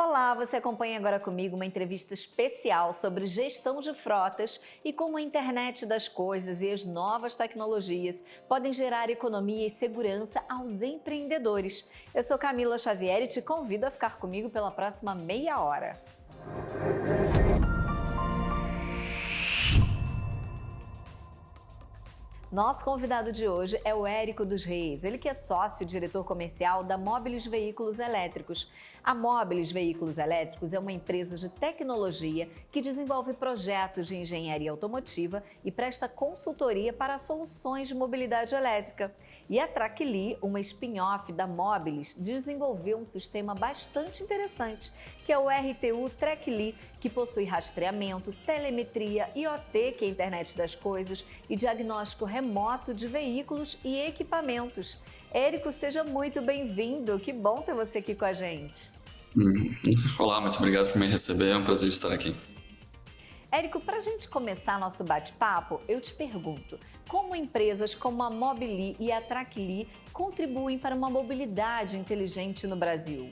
Olá, você acompanha agora comigo uma entrevista especial sobre gestão de frotas e como a internet das coisas e as novas tecnologias podem gerar economia e segurança aos empreendedores. Eu sou Camila Xavier e te convido a ficar comigo pela próxima meia hora. Nosso convidado de hoje é o Érico dos Reis, ele que é sócio e diretor comercial da Mobilis Veículos Elétricos. A Mobilis Veículos Elétricos é uma empresa de tecnologia que desenvolve projetos de engenharia automotiva e presta consultoria para soluções de mobilidade elétrica. E a Trackly, uma spin-off da Mobilis, desenvolveu um sistema bastante interessante, que é o RTU Trackly, que possui rastreamento, telemetria, IoT, que é a internet das coisas, e diagnóstico remoto de veículos e equipamentos. Érico, seja muito bem-vindo. Que bom ter você aqui com a gente. Olá, muito obrigado por me receber. É um prazer estar aqui. Érico, para a gente começar nosso bate-papo, eu te pergunto, como empresas como a Mobili e a Trackly contribuem para uma mobilidade inteligente no Brasil?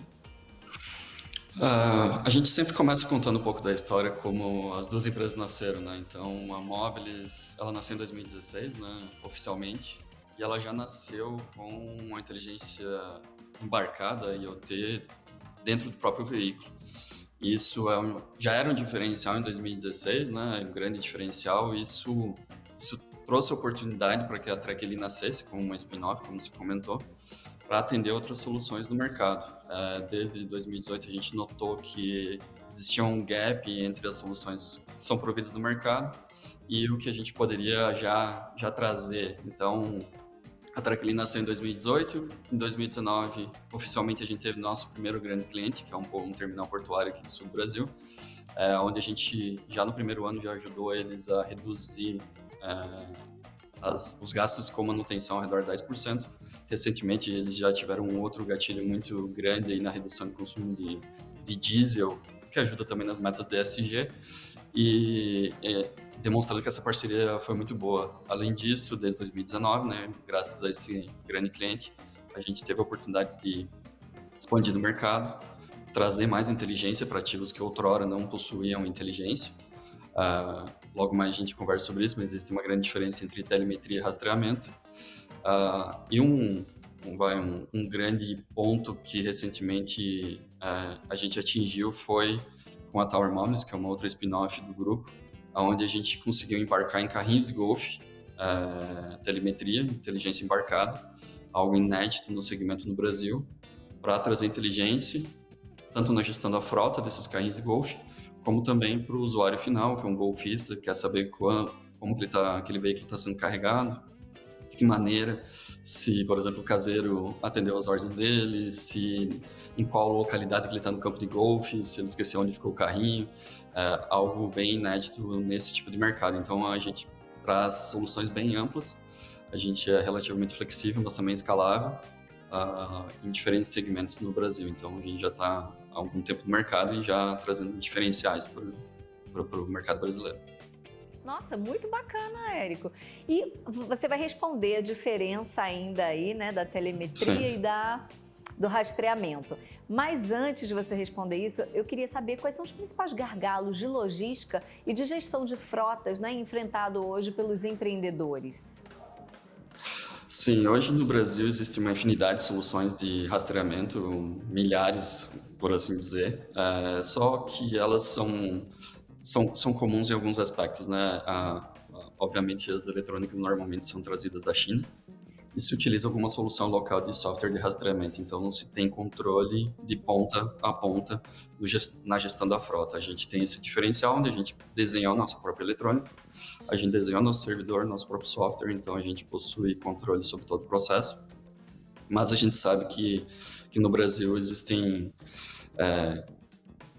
A gente sempre começa contando um pouco da história, como as duas empresas nasceram, né? Então, a Mobilis, ela nasceu em 2016, né, oficialmente, e ela já nasceu com uma inteligência embarcada, IoT, dentro do próprio veículo. Isso já era um diferencial em 2016, né? Um grande diferencial. Isso trouxe a oportunidade para que a Trackly nascesse como uma spin-off, como você comentou, para atender outras soluções no mercado. Desde 2018 a gente notou que existia um gap entre as soluções que são providas no mercado e o que a gente poderia já trazer. Então, a Trackly nasceu em 2018, em 2019 oficialmente a gente teve nosso primeiro grande cliente, que é um terminal portuário aqui do sul do Brasil, onde a gente já no primeiro ano já ajudou eles a reduzir os gastos com manutenção ao redor de 10%. Recentemente, eles já tiveram um outro gatilho muito grande aí na redução do consumo de diesel, que ajuda também nas metas de ESG, e demonstrando que essa parceria foi muito boa. Além disso, desde 2019, né, graças a esse grande cliente, a gente teve a oportunidade de expandir no mercado, trazer mais inteligência para ativos que outrora não possuíam inteligência. Logo mais a gente conversa sobre isso, mas existe uma grande diferença entre telemetria e rastreamento. E um grande ponto que recentemente a gente atingiu foi com a Tower Mobilis, que é uma outra spin-off do grupo, onde a gente conseguiu embarcar em carrinhos de golfe, telemetria, inteligência embarcada, algo inédito no segmento no Brasil, para trazer inteligência, tanto na gestão da frota desses carrinhos de golfe, como também para o usuário final, que é um golfista, que quer saber como que aquele veículo está sendo carregado, de que maneira, se, por exemplo, o caseiro atendeu as ordens dele, em qual localidade que ele está no campo de golfe, se ele esqueceu onde ficou o carrinho, algo bem inédito nesse tipo de mercado. Então, a gente traz soluções bem amplas, a gente é relativamente flexível, mas também escalável, em diferentes segmentos no Brasil. Então, a gente já está há algum tempo no mercado e já trazendo diferenciais para o mercado brasileiro. Nossa, muito bacana, Érico. E você vai responder a diferença ainda aí, né, da telemetria Sim. e do rastreamento. Mas antes de você responder isso, eu queria saber quais são os principais gargalos de logística e de gestão de frotas, né, enfrentado hoje pelos empreendedores. Sim, hoje no Brasil existe uma infinidade de soluções de rastreamento, milhares, por assim dizer, só que elas são comuns em alguns aspectos, né? Obviamente, as eletrônicas normalmente são trazidas da China e se utiliza alguma solução local de software de rastreamento, então não se tem controle de ponta a ponta na gestão da frota. A gente tem esse diferencial onde a gente desenhou a nossa própria eletrônica, a gente desenhou nosso servidor, nosso próprio software, então a gente possui controle sobre todo o processo, mas a gente sabe que no Brasil existem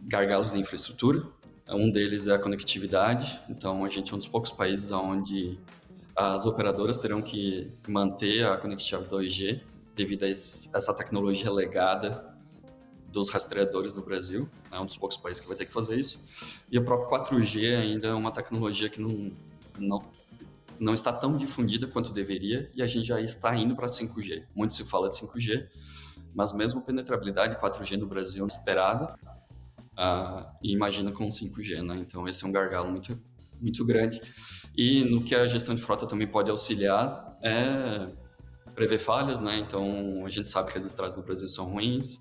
gargalos de infraestrutura. Um deles é a conectividade, então a gente é um dos poucos países onde as operadoras terão que manter a conectividade 2G devido a essa tecnologia legada dos rastreadores do Brasil. É um dos poucos países que vai ter que fazer isso. E o próprio 4G ainda é uma tecnologia que não está tão difundida quanto deveria e a gente já está indo para 5G. Muito se fala de 5G, mas mesmo a penetrabilidade 4G no Brasil é esperada. e imagina com 5G, né? Então esse é um gargalo muito, muito grande. E no que a gestão de frota também pode auxiliar é prever falhas, né? Então a gente sabe que as estradas no Brasil são ruins,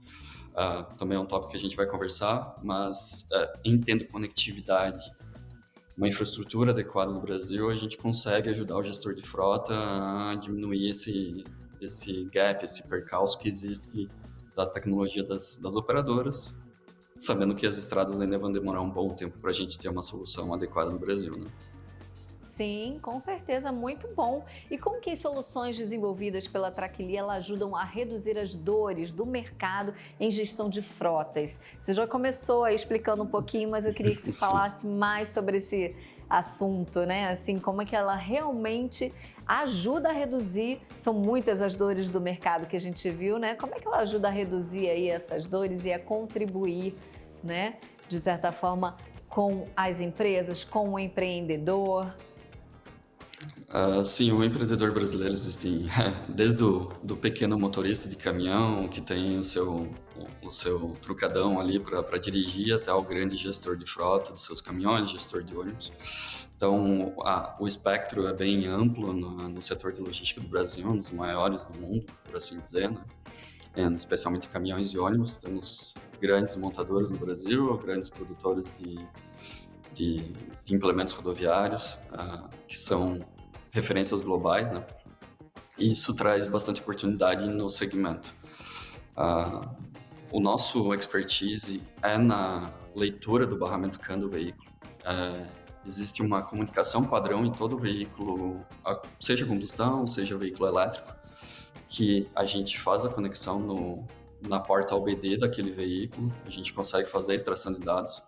também é um tópico que a gente vai conversar, mas entendo conectividade, uma infraestrutura adequada no Brasil, a gente consegue ajudar o gestor de frota a diminuir esse gap, esse percalço que existe da tecnologia das operadoras, sabendo que as estradas ainda vão demorar um bom tempo para a gente ter uma solução adequada no Brasil, né? Sim, com certeza, muito bom. E como que as soluções desenvolvidas pela Traquili ela ajudam a reduzir as dores do mercado em gestão de frotas? Você já começou aí explicando um pouquinho, mas eu queria que você falasse mais sobre esse assunto, né? Assim, como é que ela realmente ajuda a reduzir, são muitas as dores do mercado que a gente viu, né? Como é que ela ajuda a reduzir aí essas dores e a contribuir, né? De certa forma, com as empresas, com o empreendedor? Sim, o empreendedor brasileiro existe desde do pequeno motorista de caminhão que tem o seu trucadão ali para dirigir até o grande gestor de frota dos seus caminhões, gestor de ônibus. Então, o espectro é bem amplo no setor de logística do Brasil, um dos maiores do mundo, por assim dizer, né? Especialmente caminhões e ônibus. Temos grandes montadoras no Brasil, grandes produtores de implementos rodoviários, que são referências globais, né? E isso traz bastante oportunidade no segmento. O nosso expertise é na leitura do barramento CAN do veículo. Existe uma comunicação padrão em todo veículo, seja combustão, seja veículo elétrico, que a gente faz a conexão na porta OBD daquele veículo, a gente consegue fazer a extração de dados.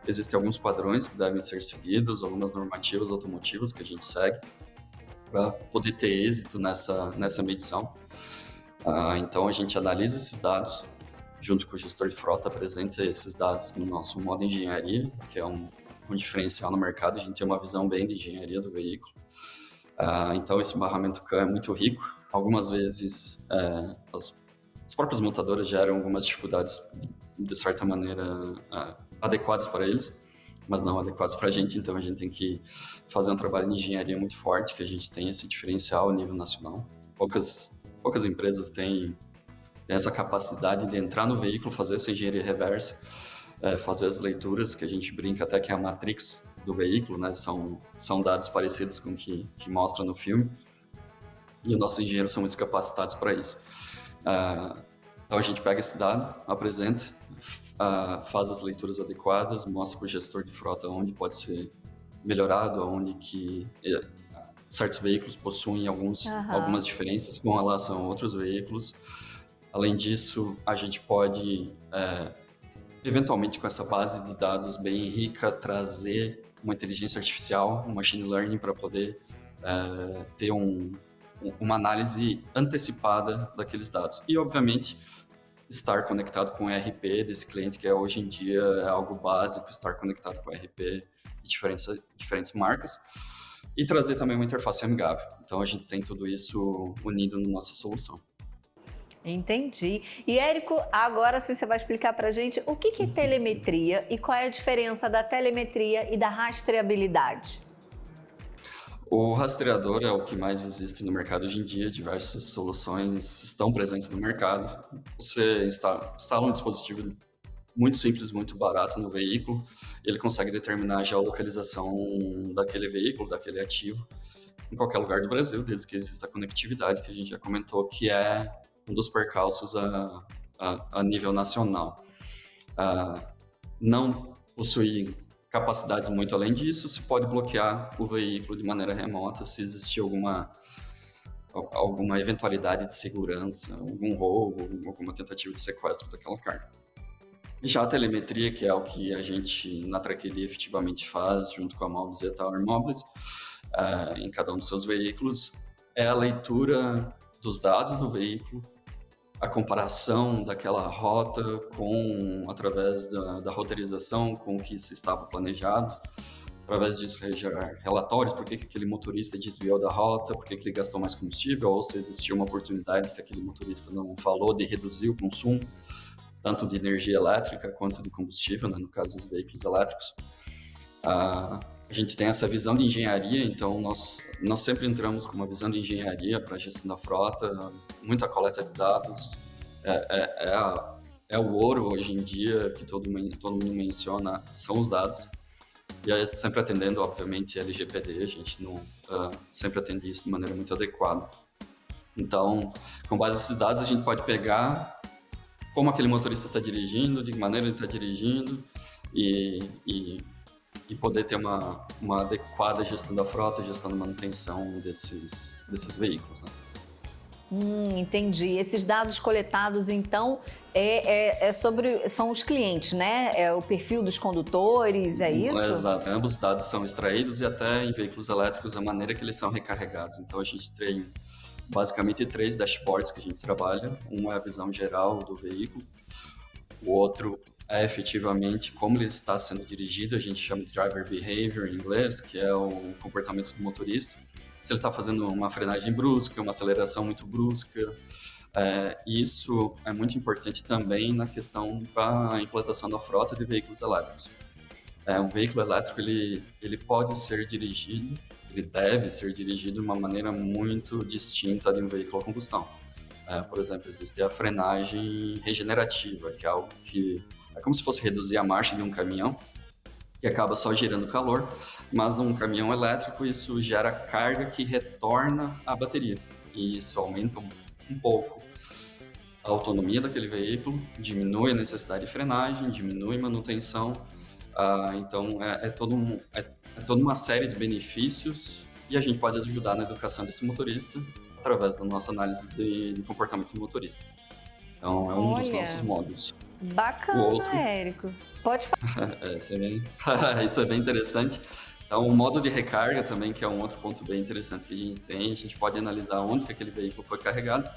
Existem alguns padrões que devem ser seguidos, algumas normativas automotivas que a gente segue para poder ter êxito nessa medição. Então, a gente analisa esses dados, junto com o gestor de frota, apresenta esses dados no nosso modo de engenharia, que é um diferencial no mercado, a gente tem uma visão bem de engenharia do veículo. Então, esse barramento CAN é muito rico. Algumas vezes, as próprias montadoras geram algumas dificuldades, de certa maneira, adequadas para eles, mas não adequados para a gente, então a gente tem que fazer um trabalho de engenharia muito forte, que a gente tem esse diferencial a nível nacional. Poucas empresas têm essa capacidade de entrar no veículo, fazer essa engenharia reversa, fazer as leituras, que a gente brinca até que é a matrix do veículo, né? São dados parecidos com o que mostra no filme, e os nossos engenheiros são muito capacitados para isso. Então a gente pega esse dado, apresenta, faz as leituras adequadas, mostra para o gestor de frota onde pode ser melhorado, onde que certos veículos possuem algumas diferenças com relação a outros veículos. Além disso, a gente pode, eventualmente, com essa base de dados bem rica, trazer uma inteligência artificial, um machine learning, para poder ter uma análise antecipada daqueles dados. E, obviamente, estar conectado com o ERP desse cliente, que hoje em dia é algo básico, estar conectado com o ERP de diferentes marcas, e trazer também uma interface amigável. Então, a gente tem tudo isso unido na nossa solução. Entendi. E, Érico, agora sim você vai explicar para a gente o que é telemetria e qual é a diferença da telemetria e da rastreabilidade. O rastreador é o que mais existe no mercado hoje em dia, diversas soluções estão presentes no mercado. Você instala um dispositivo muito simples, muito barato no veículo, e ele consegue determinar a geolocalização daquele veículo, daquele ativo, em qualquer lugar do Brasil, desde que exista a conectividade, que a gente já comentou, que é um dos percalços a nível nacional. Não possui capacidades muito além disso, se pode bloquear o veículo de maneira remota se existir alguma eventualidade de segurança, algum roubo, alguma tentativa de sequestro daquela carga. Já a telemetria, que é o que a gente na Traquili efetivamente faz, junto com a Mobles e a Tower Mobles, em cada um dos seus veículos, é a leitura dos dados do veículo, a comparação daquela rota através da roteirização com o que se estava planejado, através disso gerar relatórios, por que aquele motorista desviou da rota, por que ele gastou mais combustível, ou se existia uma oportunidade que aquele motorista não falou de reduzir o consumo. tanto de energia elétrica quanto de combustível, né, no caso dos veículos elétricos. A gente tem essa visão de engenharia, então nós sempre entramos com uma visão de engenharia para a gestão da frota, muita coleta de dados, é o ouro hoje em dia que todo mundo menciona, são os dados. E aí, sempre atendendo, obviamente, LGPD, a gente não sempre atende isso de maneira muito adequada. Então, com base nesses dados, a gente pode pegar como aquele motorista está dirigindo, de que maneira ele está dirigindo e poder ter uma adequada gestão da frota, gestão da manutenção desses veículos, né? Entendi. Esses dados coletados, então, são os clientes, né? É o perfil dos condutores, é isso? Exato. Ambos os dados são extraídos e até em veículos elétricos a maneira que eles são recarregados. Então, a gente tem basicamente 3 dashboards que a gente trabalha. Um é a visão geral do veículo, o outro é efetivamente como ele está sendo dirigido, a gente chama de driver behavior em inglês, que é o comportamento do motorista. Se ele está fazendo uma frenagem brusca, uma aceleração muito brusca. Isso é muito importante também na questão da implantação da frota de veículos elétricos. Um veículo elétrico ele pode ser dirigido, ele deve ser dirigido de uma maneira muito distinta de um veículo a combustão. Por exemplo, existe a frenagem regenerativa, que é algo que é como se fosse reduzir a marcha de um caminhão, que acaba só gerando calor, mas num caminhão elétrico isso gera carga que retorna à bateria, e isso aumenta um pouco a autonomia daquele veículo, diminui a necessidade de frenagem, diminui a manutenção, então é toda uma série de benefícios e a gente pode ajudar na educação desse motorista através da nossa análise de comportamento do motorista. Então é um dos nossos módulos. Bacana, o outro, Érico. Pode falar. Isso é bem interessante. Então, o modo de recarga também, que é um outro ponto bem interessante que a gente pode analisar onde que aquele veículo foi carregado.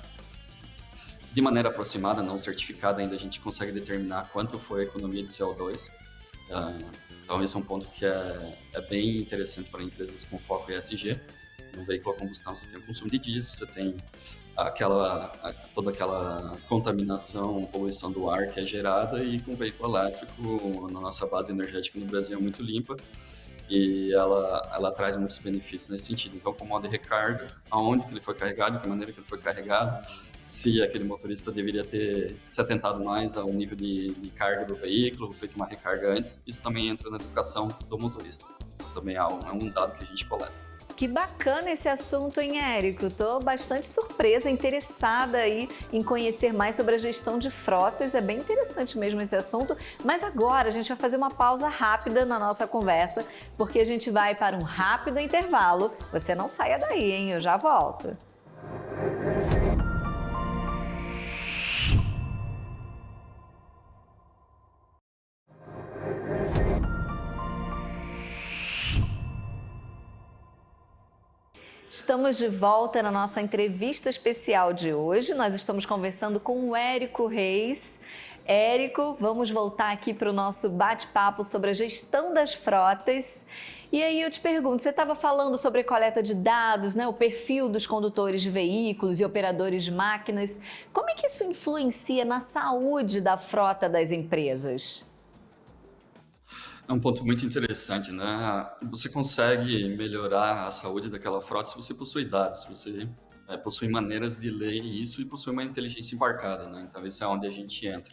De maneira aproximada, não certificada ainda, a gente consegue determinar quanto foi a economia de CO2. Então, esse é um ponto que é bem interessante para empresas com foco em ESG. No veículo a combustão, você tem o consumo de diesel, você tem toda aquela contaminação, poluição do ar que é gerada, e com o veículo elétrico, na nossa base energética no Brasil é muito limpa e ela traz muitos benefícios nesse sentido. Então, com o modo de recarga, aonde que ele foi carregado, de que maneira que ele foi carregado, se aquele motorista deveria ter se atentado mais ao nível de carga do veículo, feito uma recarga antes, isso também entra na educação do motorista. Também é um dado que a gente coleta. Que bacana esse assunto, hein, Érico? Estou bastante surpresa, interessada aí em conhecer mais sobre a gestão de frotas. É bem interessante mesmo esse assunto. Mas agora a gente vai fazer uma pausa rápida na nossa conversa, porque a gente vai para um rápido intervalo. Você não saia daí, hein? Eu já volto. Estamos de volta na nossa entrevista especial de hoje. Nós estamos conversando com o Érico Reis. Érico, vamos voltar aqui para o nosso bate-papo sobre a gestão das frotas. E aí eu te pergunto, você estava falando sobre a coleta de dados, né, o perfil dos condutores de veículos e operadores de máquinas. Como é que isso influencia na saúde da frota das empresas? É um ponto muito interessante, né? Você consegue melhorar a saúde daquela frota se você possui dados, se você possui maneiras de ler isso e possui uma inteligência embarcada, né? Então, isso é onde a gente entra.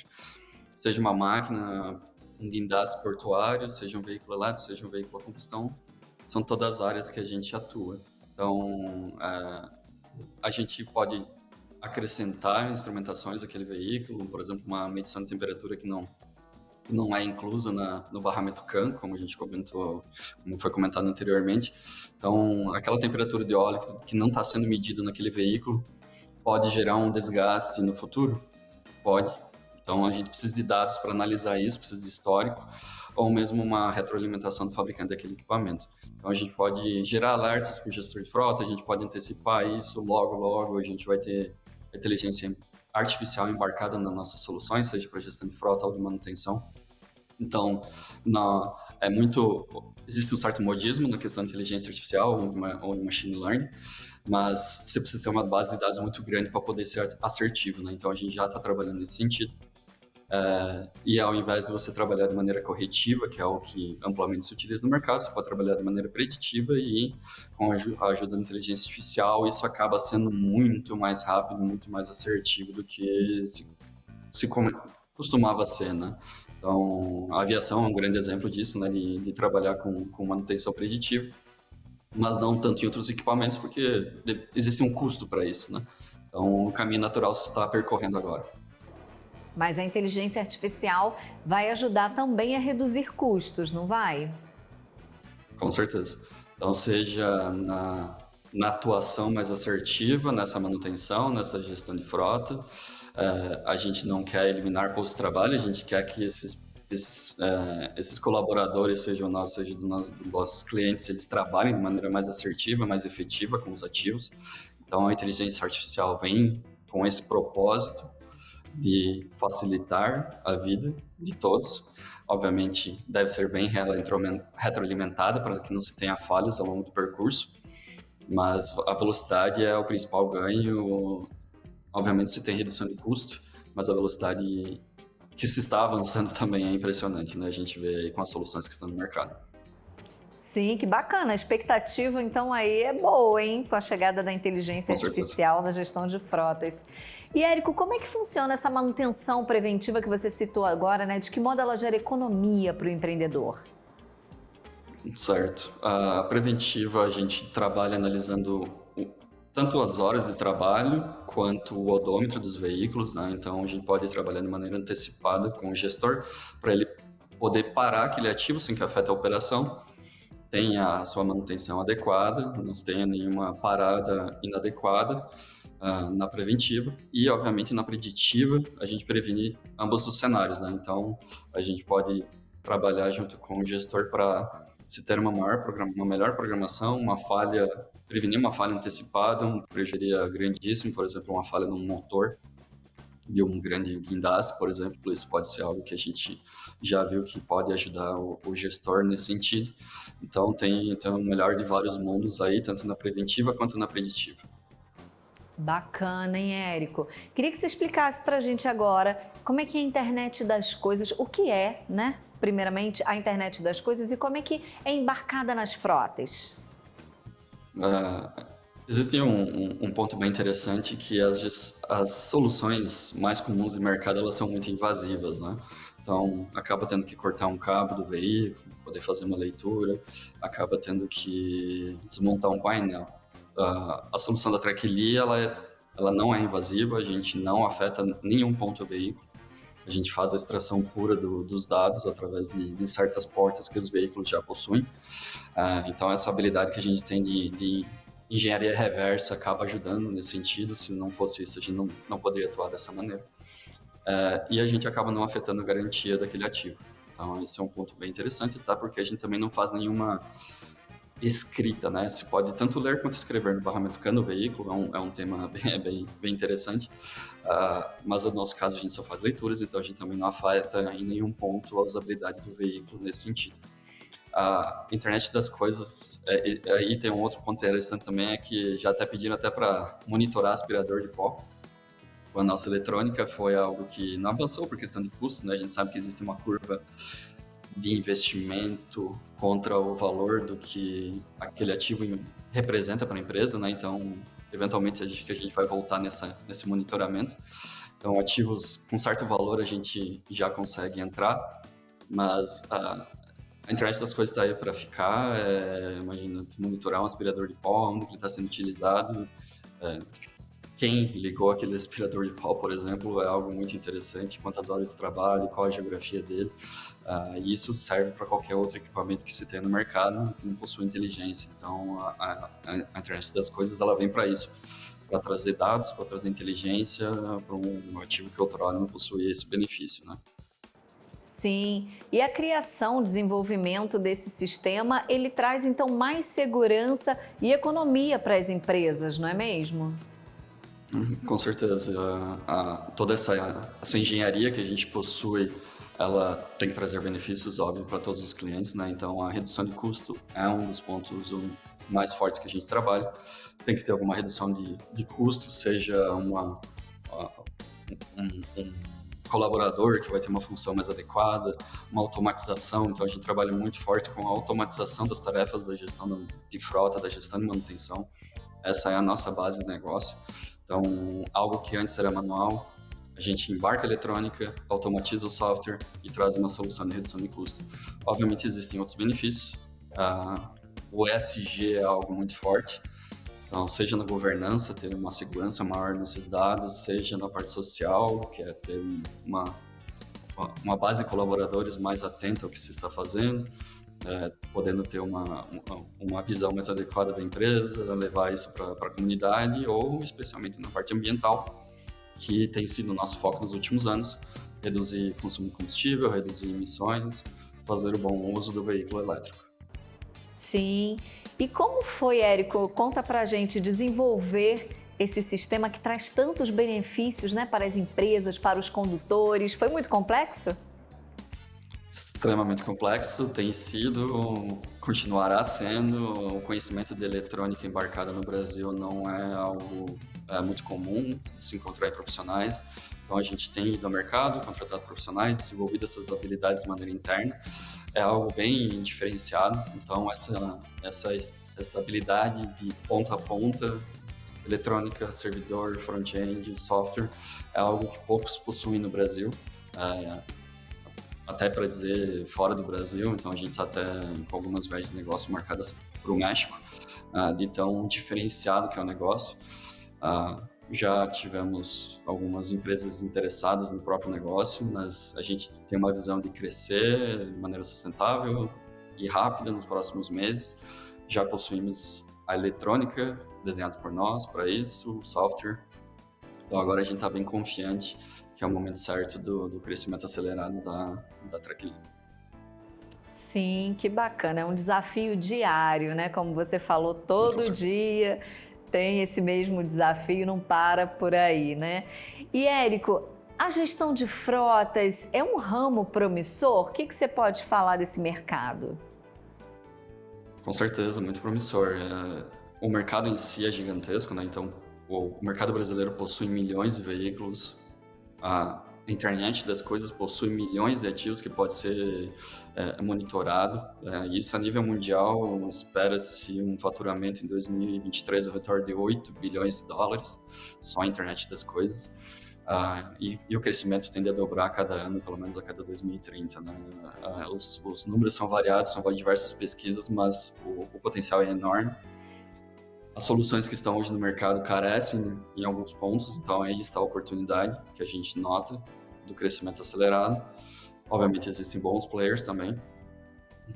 Seja uma máquina, um guindaste portuário, seja um veículo elétrico, seja um veículo a combustão, são todas as áreas que a gente atua. Então, a gente pode acrescentar instrumentações àquele veículo, por exemplo, uma medição de temperatura que não é inclusa no barramento CAN, como a gente comentou, como foi comentado anteriormente. Então, aquela temperatura de óleo que não está sendo medida naquele veículo pode gerar um desgaste no futuro? Pode. Então, a gente precisa de dados para analisar isso, precisa de histórico, ou mesmo uma retroalimentação do fabricante daquele equipamento. Então, a gente pode gerar alertas para o gestor de frota, a gente pode antecipar isso logo, a gente vai ter inteligência artificial embarcada nas nossas soluções, seja para gestão de frota ou de manutenção. Então, existe um certo modismo na questão de inteligência artificial ou machine learning, mas você precisa ter uma base de dados muito grande para poder ser assertivo, né? Então, a gente já está trabalhando nesse sentido. E ao invés de você trabalhar de maneira corretiva, que é algo que amplamente se utiliza no mercado, você pode trabalhar de maneira preditiva e com a ajuda da inteligência artificial isso acaba sendo muito mais rápido, muito mais assertivo do que costumava ser, né? Então, a aviação é um grande exemplo disso, né? De trabalhar com manutenção preditiva, mas não tanto em outros equipamentos, porque existe um custo para isso, né? Então, o caminho natural se está percorrendo agora. Mas a inteligência artificial vai ajudar também a reduzir custos, não vai? Com certeza. Então, seja na atuação mais assertiva, nessa manutenção, nessa gestão de frota, a gente não quer eliminar postos de trabalho, a gente quer que esses colaboradores, seja nossos, seja dos nossos clientes, eles trabalhem de maneira mais assertiva, mais efetiva com os ativos. Então, a inteligência artificial vem com esse propósito de facilitar a vida de todos. Obviamente, deve ser bem retroalimentada para que não se tenha falhas ao longo do percurso, mas a velocidade é o principal ganho. Obviamente, se tem redução de custo, mas a velocidade que se está avançando também é impressionante, né? A gente vê aí com as soluções que estão no mercado. Sim, que bacana. A expectativa, então, aí é boa, hein? Com a chegada da inteligência artificial na gestão de frotas. E, Érico, como é que funciona essa manutenção preventiva que você citou agora, né? De que modo ela gera economia para o empreendedor? Certo. A preventiva, a gente trabalha analisando tanto as horas de trabalho quanto o odômetro dos veículos, né? Então, a gente pode trabalhar de maneira antecipada com o gestor para ele poder parar aquele ativo sem que afete a operação, tenha a sua manutenção adequada, não tenha nenhuma parada inadequada na preventiva e, obviamente, na preditiva, a gente prevenir ambos os cenários, né? Então, a gente pode trabalhar junto com o gestor para se ter uma melhor programação, prevenir uma falha antecipada, um prejuízo grandíssimo, por exemplo, uma falha no motor de um grande guindaste, por exemplo, isso pode ser algo que a gente já viu que pode ajudar o gestor nesse sentido. Então, tem o melhor de vários mundos aí, tanto na preventiva quanto na preditiva. Bacana, hein, Érico? Queria que você explicasse para a gente agora como é que é a internet das coisas, o que é, né? Primeiramente, a internet das coisas e como é que é embarcada nas frotas. Existe um ponto bem interessante que as soluções mais comuns de mercado elas são muito invasivas, né? Então, acaba tendo que cortar um cabo do veículo, poder fazer uma leitura, acaba tendo que desmontar um painel. A solução da Trackly, ela não é invasiva, a gente não afeta nenhum ponto do veículo, a gente faz a extração pura dos dados através de certas portas que os veículos já possuem. Então, essa habilidade que a gente tem de engenharia reversa acaba ajudando nesse sentido. Se não fosse isso, a gente não poderia atuar dessa maneira. E a gente acaba não afetando a garantia daquele ativo. Então, esse é um ponto bem interessante, tá? Porque a gente também não faz nenhuma escrita, né? Se pode tanto ler quanto escrever no barramento CAN do veículo, é um tema bem interessante. Mas no nosso caso, a gente só faz leituras, então a gente também não afeta em nenhum ponto a usabilidade do veículo nesse sentido. A internet das coisas, aí tem um outro ponto interessante também, é que já até pediram até para monitorar aspirador de pó. Com a nossa eletrônica foi algo que não avançou por questão de custo, né? A gente sabe que existe uma curva de investimento contra o valor do que aquele ativo representa para a empresa, né? Então, eventualmente, a gente vai voltar nesse monitoramento. Então, ativos com certo valor a gente já consegue entrar, mas a internet das coisas está aí para ficar. Imagina, monitorar um aspirador de pó, onde ele está sendo utilizado, quem ligou aquele aspirador de pó, por exemplo, é algo muito interessante, quantas horas de trabalho, qual a geografia dele, e isso serve para qualquer outro equipamento que se tenha no mercado, não possui inteligência. Então, a internet das coisas, ela vem para isso, para trazer dados, para trazer inteligência para um ativo que outrora não possuía esse benefício, né? Sim, e a criação, o desenvolvimento desse sistema, ele traz então mais segurança e economia para as empresas, não é mesmo? Com certeza. Toda essa engenharia que a gente possui, ela tem que trazer benefícios, óbvio, para todos os clientes, né? Então, a redução de custo é um dos pontos mais fortes que a gente trabalha. Tem que ter alguma redução de custo, seja colaborador que vai ter uma função mais adequada, uma automatização. Então, a gente trabalha muito forte com a automatização das tarefas da gestão de frota, da gestão de manutenção. Essa é a nossa base de negócio. Então, algo que antes era manual, a gente embarca a eletrônica, automatiza o software e traz uma solução de redução de custo. Obviamente, existem outros benefícios. O ESG é algo muito forte. Então, seja na governança, ter uma segurança maior nesses dados, seja na parte social, que é ter uma base de colaboradores mais atenta ao que se está fazendo, podendo ter uma visão mais adequada da empresa, levar isso para a comunidade, ou especialmente na parte ambiental, que tem sido o nosso foco nos últimos anos, reduzir consumo de combustível, reduzir emissões, fazer o bom uso do veículo elétrico. Sim. E como foi, Érico? Conta pra gente desenvolver esse sistema que traz tantos benefícios, né, para as empresas, para os condutores. Foi muito complexo? Extremamente complexo, tem sido, continuará sendo. O conhecimento de eletrônica embarcada no Brasil não é algo muito comum de se encontrar em profissionais. Então, a gente tem ido ao mercado, contratado profissionais, desenvolvido essas habilidades de maneira interna. É algo bem diferenciado. Então, essa habilidade de ponta a ponta, eletrônica, servidor, front-end, software, é algo que poucos possuem no Brasil. Até para dizer fora do Brasil. Então, a gente está até com algumas viagens de negócio marcadas para o México, de tão diferenciado que é o negócio. Já tivemos algumas empresas interessadas no próprio negócio, mas a gente tem uma visão de crescer de maneira sustentável e rápida nos próximos meses. Já possuímos a eletrônica desenhados por nós para isso, o software. Então agora a gente está bem confiante que é o momento certo do crescimento acelerado da Tracklin. Sim, que bacana. É um desafio diário, né? Como você falou, todo dia tem esse mesmo desafio, não para por aí, né? E, Érico, a gestão de frotas é um ramo promissor? O que você pode falar desse mercado? Com certeza, muito promissor. O mercado em si é gigantesco, né? Então, o mercado brasileiro possui milhões de veículos, a internet das coisas possui milhões de ativos que pode ser monitorado. Isso a nível mundial, espera-se um faturamento em 2023 ao redor de 8 bilhões de dólares, só a internet das coisas. E o crescimento tende a dobrar a cada ano, pelo menos a cada 2030. Né? Os números são variados, são diversas pesquisas, mas o potencial é enorme. As soluções que estão hoje no mercado carecem em alguns pontos, então aí está a oportunidade que a gente nota do crescimento acelerado. Obviamente existem bons players também,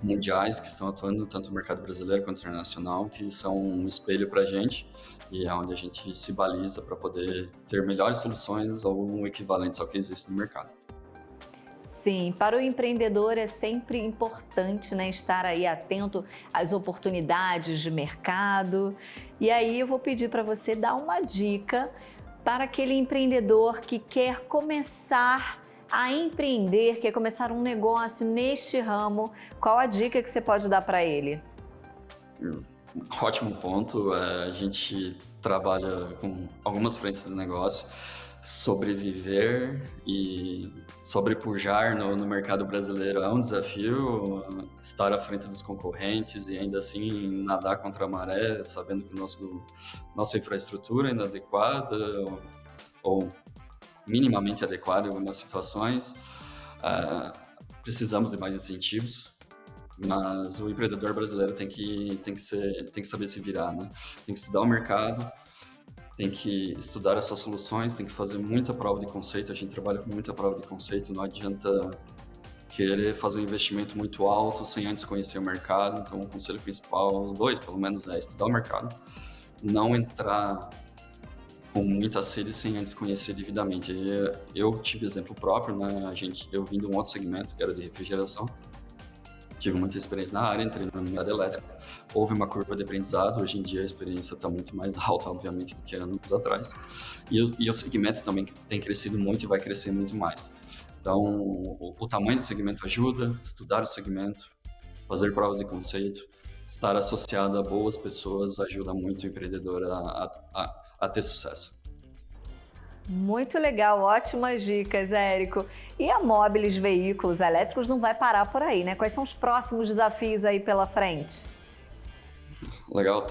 mundiais, que estão atuando tanto no mercado brasileiro quanto internacional, que são um espelho para a gente e é onde a gente se baliza para poder ter melhores soluções ou equivalentes ao que existe no mercado. Sim, para o empreendedor é sempre importante, né, estar aí atento às oportunidades de mercado. E aí eu vou pedir para você dar uma dica para aquele empreendedor que quer começar a empreender, quer começar um negócio neste ramo. Qual a dica que você pode dar para ele? Ótimo ponto. A gente trabalha com algumas frentes do negócio. Sobreviver e sobrepujar no mercado brasileiro é um desafio. Estar à frente dos concorrentes e ainda assim nadar contra a maré, sabendo que nossa infraestrutura é inadequada ou minimamente adequada em algumas situações. Precisamos de mais incentivos, mas o empreendedor brasileiro tem que saber se virar, né? Tem que estudar o mercado, tem que estudar as suas soluções, tem que fazer muita prova de conceito. A gente trabalha com muita prova de conceito, não adianta querer fazer um investimento muito alto sem antes conhecer o mercado. Então, o conselho principal, os dois pelo menos, é estudar o mercado, não entrar com muita sede sem antes conhecer devidamente. Eu tive exemplo próprio, né? Eu vim de um outro segmento, que era de refrigeração, tive muita experiência na área, entrei na unidade elétrica. Houve uma curva de aprendizado, hoje em dia a experiência está muito mais alta, obviamente, do que anos atrás. E o segmento também tem crescido muito e vai crescer muito mais. Então, o tamanho do segmento ajuda, estudar o segmento, fazer provas de conceito, estar associado a boas pessoas ajuda muito o empreendedor a ter sucesso. Muito legal, ótimas dicas, Érico. E a Mobilis Veículos Elétricos não vai parar por aí, né? Quais são os próximos desafios aí pela frente? Legal,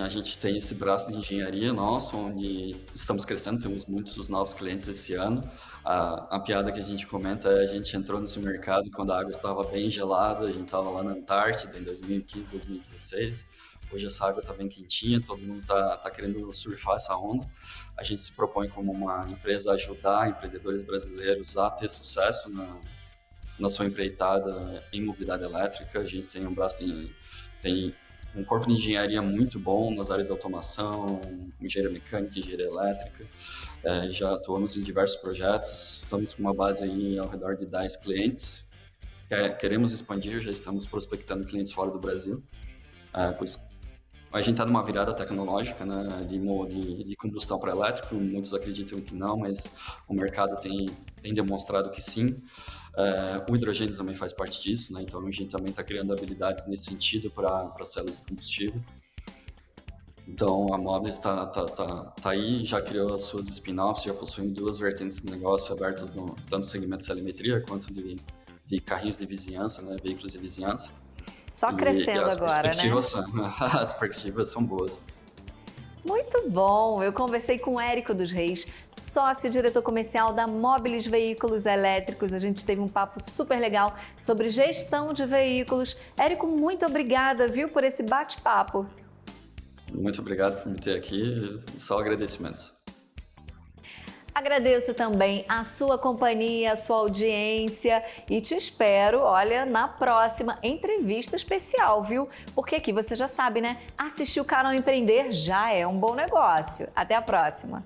a gente tem esse braço de engenharia nosso, onde estamos crescendo, temos muitos novos clientes esse ano. A piada que a gente comenta é a gente entrou nesse mercado quando a água estava bem gelada, a gente estava lá na Antártida em 2015, 2016. Hoje essa água está bem quentinha, todo mundo está querendo surfar essa onda. A gente se propõe como uma empresa a ajudar empreendedores brasileiros a ter sucesso na sua empreitada em mobilidade elétrica. A gente tem um braço tem um corpo de engenharia muito bom nas áreas de automação, engenharia mecânica, engenharia elétrica. Já atuamos em diversos projetos, estamos com uma base aí ao redor de 10 clientes. Queremos expandir, já estamos prospectando clientes fora do Brasil. Pois a gente está numa virada tecnológica, né, de combustão para elétrico, muitos acreditam que não, mas o mercado tem demonstrado que sim. O hidrogênio também faz parte disso, né? Então a gente também está criando habilidades nesse sentido para células de combustível. Então a Mobilis tá aí, já criou as suas spin-offs, já possui duas vertentes de negócio abertas tanto no segmento de telemetria quanto de carrinhos de vizinhança, né? Veículos de vizinhança. Só crescendo as agora, né? As perspectivas são boas. Muito bom! Eu conversei com o Érico dos Reis, sócio-diretor comercial da Mobilis Veículos Elétricos. A gente teve um papo super legal sobre gestão de veículos. Érico, muito obrigada, viu, por esse bate-papo. Muito obrigado por me ter aqui, só agradecimentos. Agradeço também a sua companhia, a sua audiência e te espero, olha, na próxima entrevista especial, viu? Porque aqui você já sabe, né? Assistir o Canal Empreender já é um bom negócio. Até a próxima!